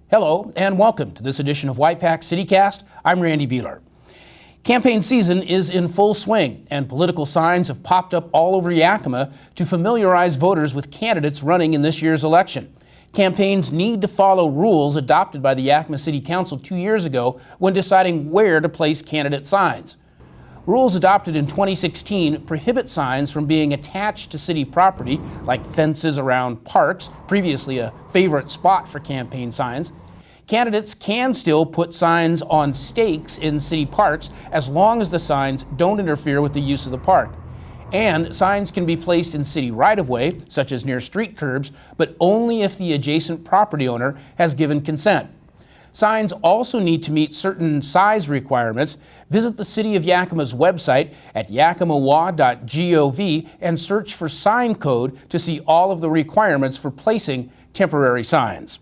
Hello and welcome to this edition of Y-PAC CityCast. I'm Randy Beeler. Campaign season is in full swing and political signs have popped up all over Yakima to familiarize voters with candidates running in this year's election. Campaigns need to follow rules adopted by the Yakima City Council 2 years ago when deciding where to place candidate signs. Rules adopted in 2016 prohibit signs from being attached to city property, like fences around parks, previously a favorite spot for campaign signs. Candidates can still put signs on stakes in city parks as long as the signs don't interfere with the use of the park. And signs can be placed in city right-of-way, such as near street curbs, but only if the adjacent property owner has given consent. Signs also need to meet certain size requirements. Visit the City of Yakima's website at yakimawa.gov and search for sign code to see all of the requirements for placing temporary signs.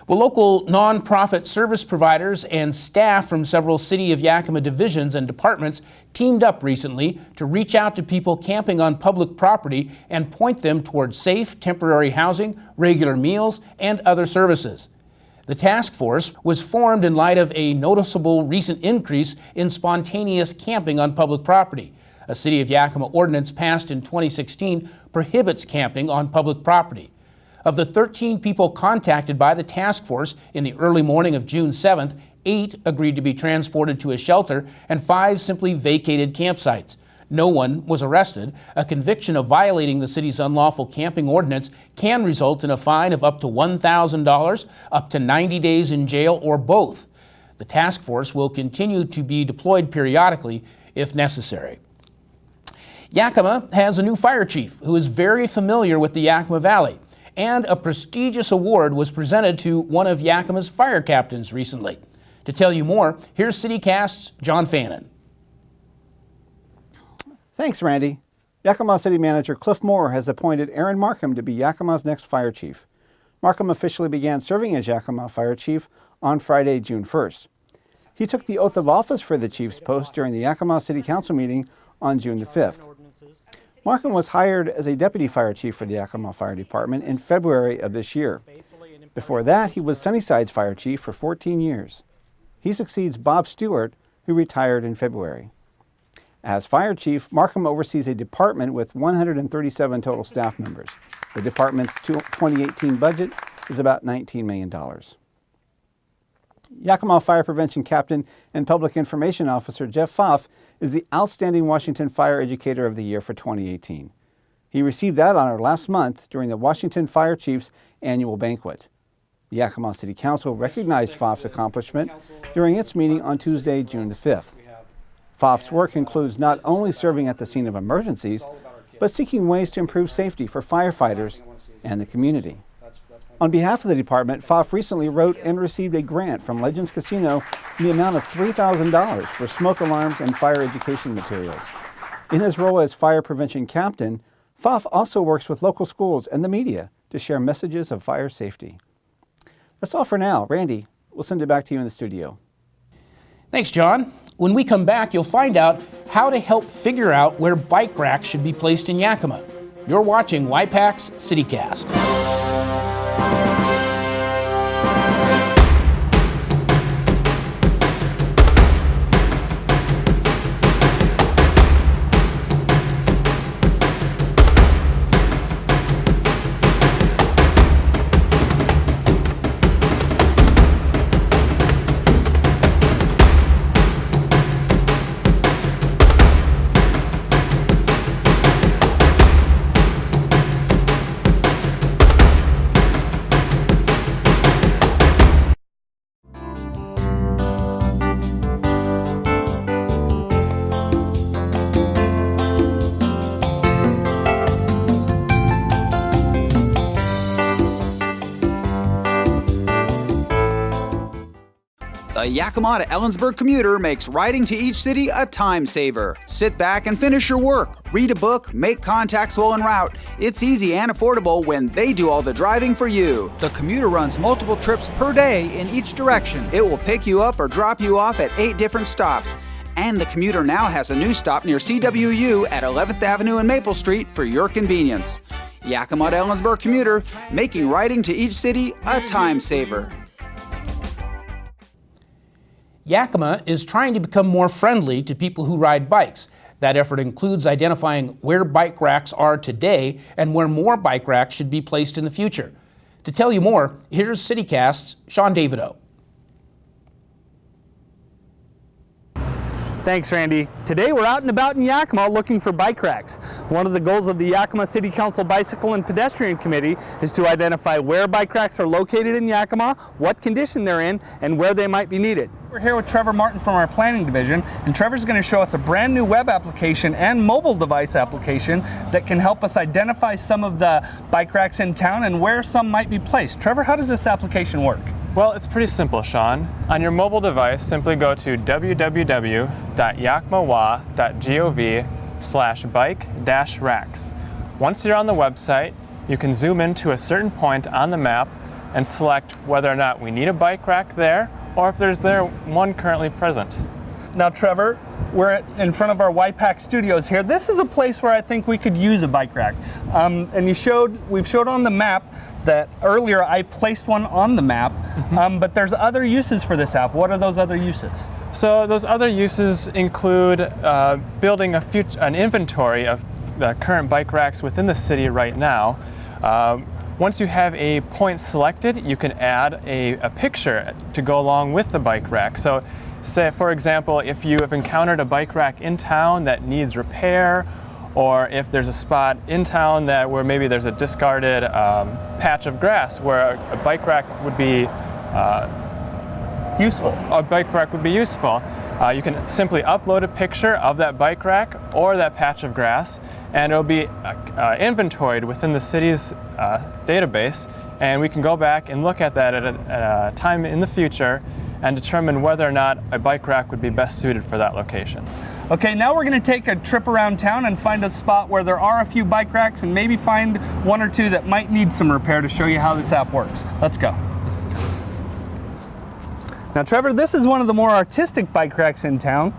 Well, local nonprofit service providers and staff from several City of Yakima divisions and departments teamed up recently to reach out to people camping on public property and point them toward safe temporary housing, regular meals, and other services. The task force was formed in light of a noticeable recent increase in spontaneous camping on public property. A City of Yakima ordinance passed in 2016 prohibits camping on public property. Of the 13 people contacted by the task force in the early morning of June 7th, 8 agreed to be transported to a shelter and 5 simply vacated campsites. No one was arrested. A conviction of violating the city's unlawful camping ordinance can result in a fine of up to $1,000, up to 90 days in jail, or both. The task force will continue to be deployed periodically if necessary. Yakima has a new fire chief who is very familiar with the Yakima Valley, and a prestigious award was presented to one of Yakima's fire captains recently. To tell you more, here's CityCast's John Fannin. Thanks, Randy. Yakima City Manager Cliff Moore has appointed Aaron Markham to be Yakima's next fire chief. Markham officially began serving as Yakima Fire Chief on Friday, June 1st. He took the oath of office for the chief's post during the Yakima City Council meeting on June the 5th. Markham was hired as a deputy fire chief for the Yakima Fire Department in February of this year. Before that, he was Sunnyside's fire chief for 14 years. He succeeds Bob Stewart, who retired in February. As fire chief, Markham oversees a department with 137 total staff members. The department's 2018 budget is about $19 million. Yakima Fire Prevention Captain and Public Information Officer Jeff Pfaff is the Outstanding Washington Fire Educator of the Year for 2018. He received that honor last month during the Washington Fire Chiefs Annual Banquet. The Yakima City Council recognized Pfaff's accomplishment during its meeting on Tuesday, June the 5th. Pfaff's work includes not only serving at the scene of emergencies, but seeking ways to improve safety for firefighters and the community. On behalf of the department, Pfaff recently wrote and received a grant from Legends Casino in the amount of $3,000 for smoke alarms and fire education materials. In his role as fire prevention captain, Pfaff also works with local schools and the media to share messages of fire safety. That's all for now. Randy, we'll send it back to you in the studio. Thanks, John. When we come back, you'll find out how to help figure out where bike racks should be placed in Yakima. You're watching Y-PAC's CityCast. The Yakima to Ellensburg commuter makes riding to each city a time saver. Sit back and finish your work. Read a book, make contacts while en route. It's easy and affordable when they do all the driving for you. The commuter runs multiple trips per day in each direction. It will pick you up or drop you off at 8 different stops. And the commuter now has a new stop near CWU at 11th Avenue and Maple Street for your convenience. Yakima to Ellensburg commuter, making riding to each city a time saver. Yakima is trying to become more friendly to people who ride bikes. That effort includes identifying where bike racks are today and where more bike racks should be placed in the future. To tell you more, here's CityCast's Sean Davidow. Thanks, Randy. Today we're out and about in Yakima looking for bike racks. One of the goals of the Yakima City Council Bicycle and Pedestrian Committee is to identify where bike racks are located in Yakima, what condition they're in, and where they might be needed. We're here with Trevor Martin from our planning division, and Trevor's going to show us a brand new web application and mobile device application that can help us identify some of the bike racks in town and where some might be placed. Trevor, how does this application work? Well, it's pretty simple, Sean. On your mobile device, simply go to www.yakimawa.gov/bike-racks. Once you're on the website, you can zoom in to a certain point on the map and select whether or not we need a bike rack there or if there's one currently present. Now, Trevor, we're in front of our Y-PAC studios here. This is a place where I think we could use a bike rack. And we've showed on the map that earlier I placed one on the map, but there's other uses for this app. What are those other uses? So those other uses include building an inventory of the current bike racks within the city right now. Once you have a point selected, you can add a picture to go along with the bike rack. So say, for example, if you have encountered a bike rack in town that needs repair, or if there's a spot in town where maybe there's a discarded patch of grass where a bike rack would be useful. You can simply upload a picture of that bike rack or that patch of grass, and it'll be inventoried within the city's database, and we can go back and look at that at a time in the future and determine whether or not a bike rack would be best suited for that location. Okay, now we're going to take a trip around town and find a spot where there are a few bike racks and maybe find one or two that might need some repair to show you how this app works. Let's go. Now, Trevor, this is one of the more artistic bike racks in town.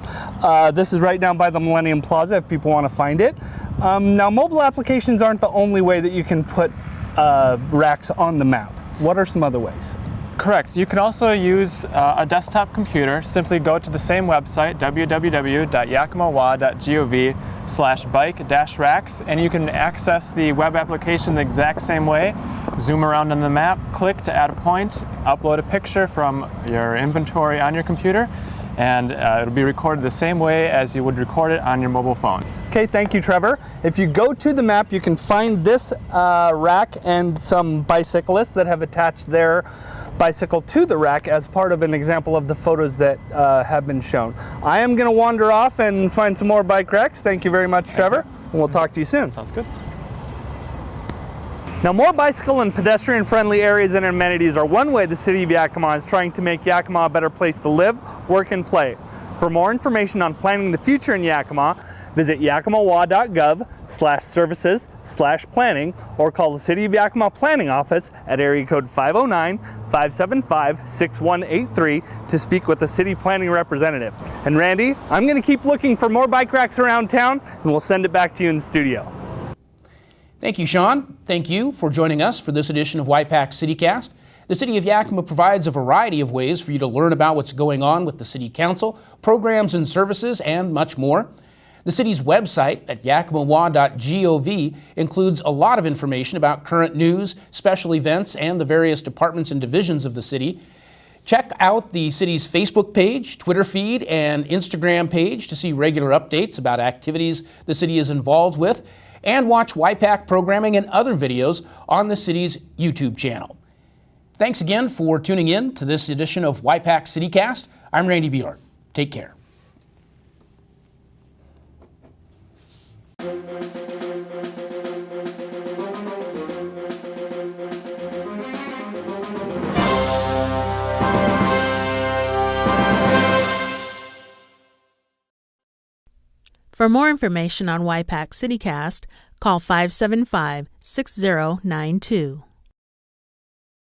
This is right down by the Millennium Plaza if people want to find it. Now, mobile applications aren't the only way that you can put racks on the map. What are some other ways? Correct. You can also use a desktop computer. Simply go to the same website, www.yakimawa.gov/bike-racks, and you can access the web application the exact same way. Zoom around on the map, click to add a point, upload a picture from your inventory on your computer, and it'll be recorded the same way as you would record it on your mobile phone. Okay, thank you, Trevor. If you go to the map, you can find this rack and some bicyclists that have attached their bicycle to the rack as part of an example of the photos that have been shown. I am going to wander off and find some more bike racks. Thank you very much, Trevor, and we'll talk to you soon. Sounds good. Now, more bicycle and pedestrian-friendly areas and amenities are one way the City of Yakima is trying to make Yakima a better place to live, work, and play. For more information on planning the future in Yakima, visit yakimawa.gov/services/planning or call the City of Yakima Planning Office at area code 509-575-6183 to speak with a city planning representative. And Randy, I'm going to keep looking for more bike racks around town, and we'll send it back to you in the studio. Thank you, Sean. Thank you for joining us for this edition of Y-PAC CityCast. The City of Yakima provides a variety of ways for you to learn about what's going on with the City Council, programs and services, and much more. The city's website at yakimawa.gov includes a lot of information about current news, special events, and the various departments and divisions of the city. Check out the city's Facebook page, Twitter feed, and Instagram page to see regular updates about activities the city is involved with, and watch Y-PAC programming and other videos on the city's YouTube channel. Thanks again for tuning in to this edition of Y-PAC CityCast. I'm Randy Beeler. Take care. For more information on Y-PAC CityCast, call 575-6092.